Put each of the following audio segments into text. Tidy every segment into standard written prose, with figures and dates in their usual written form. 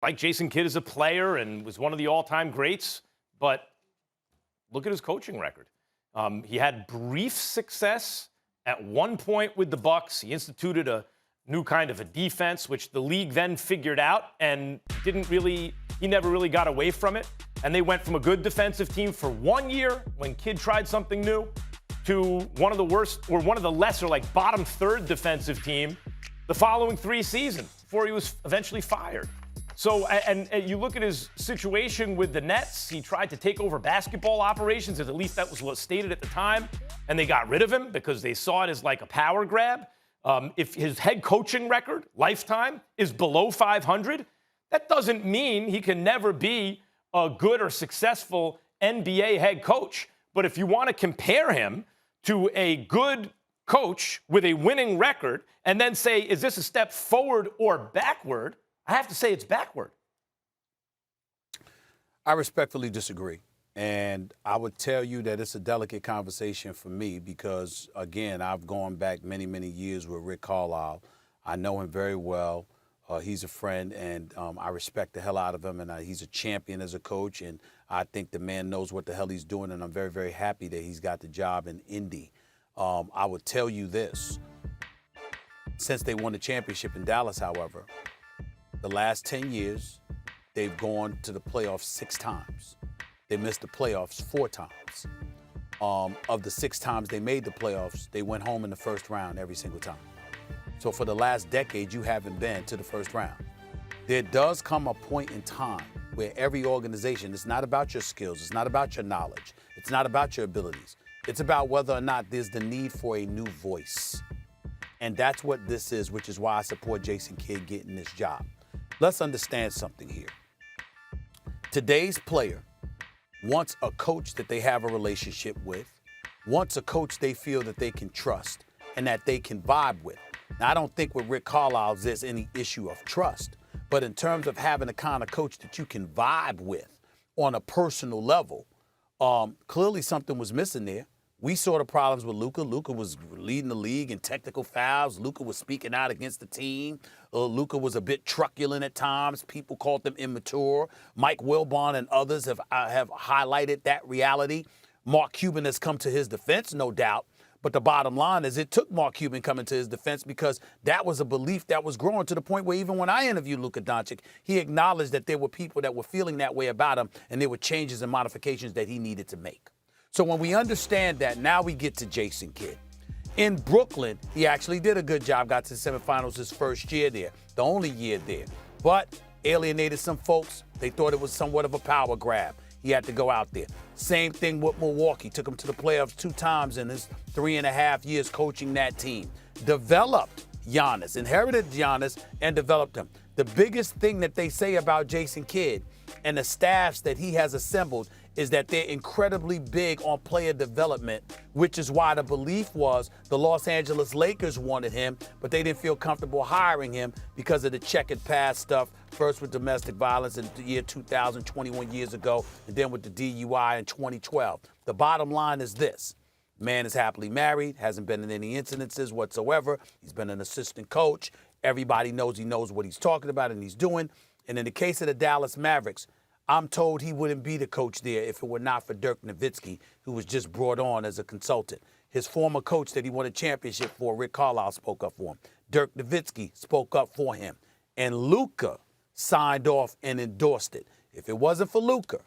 like Jason Kidd as a player and was one of the all-time greats, but look at his coaching record. He had brief success at one point with the Bucks. He instituted a new kind of a defense, which the league then figured out and he never really got away from it. And they went from a good defensive team for 1 year when Kidd tried something new to one of the worst or one of the lesser, like bottom third defensive team the following 3 seasons before he was eventually fired. So, and you look at his situation with the Nets, he tried to take over basketball operations, at least that was what was stated at the time, and they got rid of him because they saw it as like a power grab. If his head coaching record, lifetime, is below 500, that doesn't mean he can never be a good or successful NBA head coach. But if you want to compare him to a good coach with a winning record and then say, is this a step forward or backward? I have to say it's backward. I respectfully disagree. And I would tell you that it's a delicate conversation for me because, again, I've gone back many, many years with Rick Carlisle. I know him very well. He's a friend, and I respect the hell out of him, and he's a champion as a coach, and I think the man knows what the hell he's doing, and I'm very, very happy that he's got the job in Indy. I would tell you this. Since they won the championship in Dallas, however, the last 10 years, they've gone to the playoffs 6 times. They missed the playoffs 4 times. Of the 6 times they made the playoffs, they went home in the first round every single time. So for the last decade, you haven't been to the first round. There does come a point in time where every organization, it's not about your skills, it's not about your knowledge, it's not about your abilities. It's about whether or not there's the need for a new voice. And that's what this is, which is why I support Jason Kidd getting this job. Let's understand something here. Today's player wants a coach that they have a relationship with, wants a coach they feel that they can trust and that they can vibe with. Now, I don't think with Rick Carlisle there's any issue of trust, but in terms of having the kind of coach that you can vibe with on a personal level, clearly something was missing there. We saw the problems with Luka. Luka was leading the league in technical fouls. Luka was speaking out against the team. Luka was a bit truculent at times. People called them immature. Mike Wilbon and others have highlighted that reality. Mark Cuban has come to his defense, no doubt. But the bottom line is it took Mark Cuban coming to his defense because that was a belief that was growing to the point where even when I interviewed Luka Doncic, he acknowledged that there were people that were feeling that way about him and there were changes and modifications that he needed to make. So when we understand that, now we get to Jason Kidd. In Brooklyn, he actually did a good job, got to the semifinals his first year there, the only year there. But alienated some folks. They thought it was somewhat of a power grab. He had to go out there. Same thing with Milwaukee. Took him to the playoffs 2 times in his 3.5 years coaching that team. Developed Giannis, inherited Giannis, and developed him. The biggest thing that they say about Jason Kidd and the staffs that he has assembled is that they're incredibly big on player development, which is why the belief was the Los Angeles Lakers wanted him, but they didn't feel comfortable hiring him because of the checkered past stuff, first with domestic violence in the year 2000, 21 years ago, and then with the DUI in 2012. The bottom line is this. Man is happily married, hasn't been in any incidences whatsoever. He's been an assistant coach. Everybody knows he knows what he's talking about and he's doing. And in the case of the Dallas Mavericks, I'm told he wouldn't be the coach there if it were not for Dirk Nowitzki, who was just brought on as a consultant. His former coach that he won a championship for, Rick Carlisle, spoke up for him. Dirk Nowitzki spoke up for him. And Luka signed off and endorsed it. If it wasn't for Luka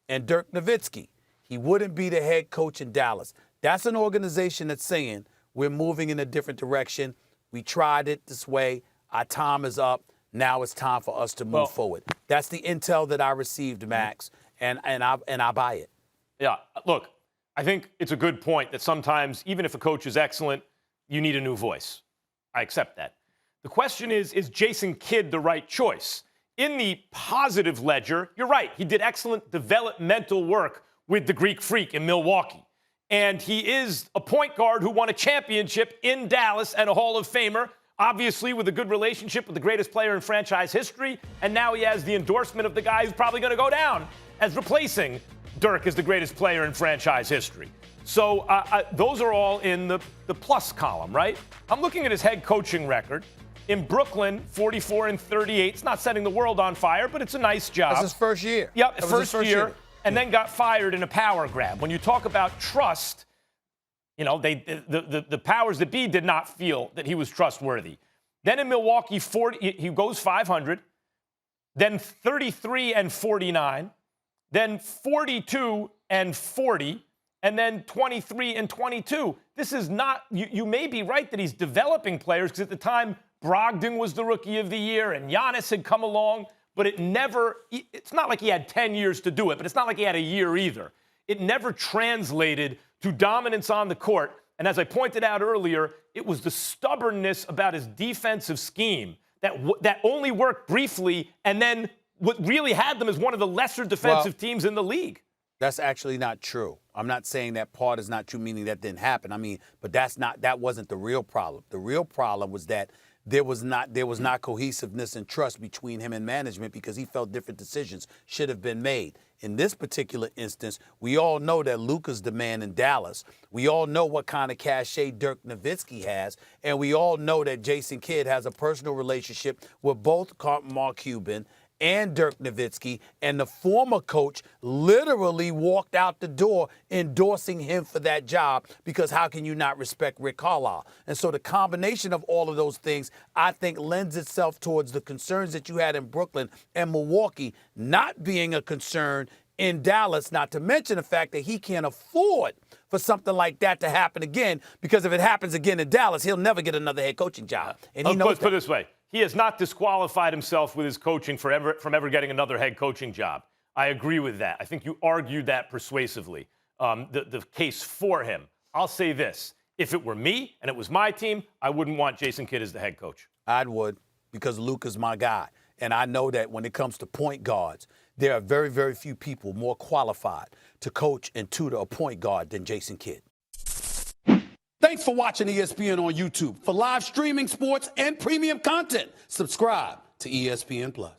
and Dirk Nowitzki, he wouldn't be the head coach in Dallas. That's an organization that's saying we're moving in a different direction. We tried it this way. Our time is up. Now it's time for us to move forward. That's the intel that I received, Max, and I buy it. Yeah, look, I think it's a good point that sometimes, even if a coach is excellent, you need a new voice. I accept that. The question is Jason Kidd the right choice? In the positive ledger, you're right. He did excellent developmental work with the Greek Freak in Milwaukee. And he is a point guard who won a championship in Dallas and a Hall of Famer, obviously with a good relationship with the greatest player in franchise history. And now he has the endorsement of the guy who's probably going to go down as replacing Dirk as the greatest player in franchise history. So those are all in the plus column, right? I'm looking at his head coaching record. In Brooklyn, 44-38. It's not setting the world on fire, but it's a nice job. That's his first year. Yep, first year. And then got fired in a power grab. When you talk about trust, you know, the powers that be did not feel that he was trustworthy. Then in Milwaukee, he goes 500, then 33-49, then 42-40, and then 23-22. This is not, you may be right that he's developing players, because at the time, Brogdon was the rookie of the year and Giannis had come along, but it's not like he had 10 years to do it, but it's not like he had a year either. It never translated to dominance on the court. And as I pointed out earlier, it was the stubbornness about his defensive scheme that only worked briefly, and then what really had them as one of the lesser defensive teams in the league. That's actually not true. I'm not saying that part is not true, meaning that didn't happen. I mean, but that wasn't the real problem. The real problem was that there was not cohesiveness and trust between him and management, because he felt different decisions should have been made. In this particular instance, we all know that Luka's the man in Dallas. We all know what kind of cachet Dirk Nowitzki has, and we all know that Jason Kidd has a personal relationship with both Mark Cuban and Dirk Nowitzki, and the former coach literally walked out the door endorsing him for that job, because how can you not respect Rick Carlisle? And so the combination of all of those things, I think, lends itself towards the concerns that you had in Brooklyn and Milwaukee not being a concern in Dallas, not to mention the fact that he can't afford for something like that to happen again, because if it happens again in Dallas, he'll never get another head coaching job. And he knows Let's put it this way. He has not disqualified himself with his coaching from ever getting another head coaching job. I agree with that. I think you argued that persuasively, the case for him. I'll say this. If it were me and it was my team, I wouldn't want Jason Kidd as the head coach. I would, because Luka's my guy. And I know that when it comes to point guards, there are very, very few people more qualified to coach and tutor a point guard than Jason Kidd. Thanks for watching ESPN on YouTube. For live streaming, sports, and premium content, subscribe to ESPN+.